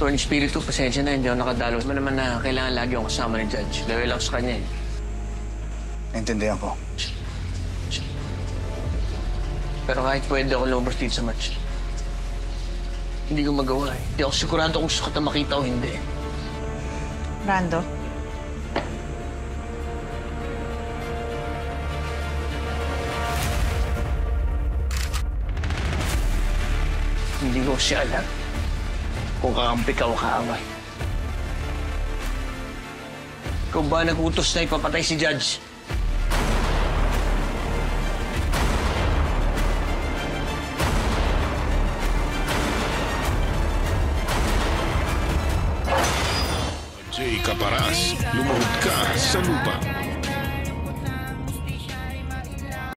Attorney Spiritu, pasensya na, hindi ako nakadalo. Alam mo naman na kailangan lagi akong kasama ni Judge. Dahil lang sa kanya eh. Naintindihan ko. Pero kahit pwede ako lumabas dito sa match, hindi ko magawa eh. Hindi ako sigurado kung gusto kita makita o hindi. Brando? Hindi ko siya alam kung kakampi ka o kaaway. Ikaw ba nag-utos na ipapatay si Judge? Jay Caparaz, lumuhod ka sa lupa.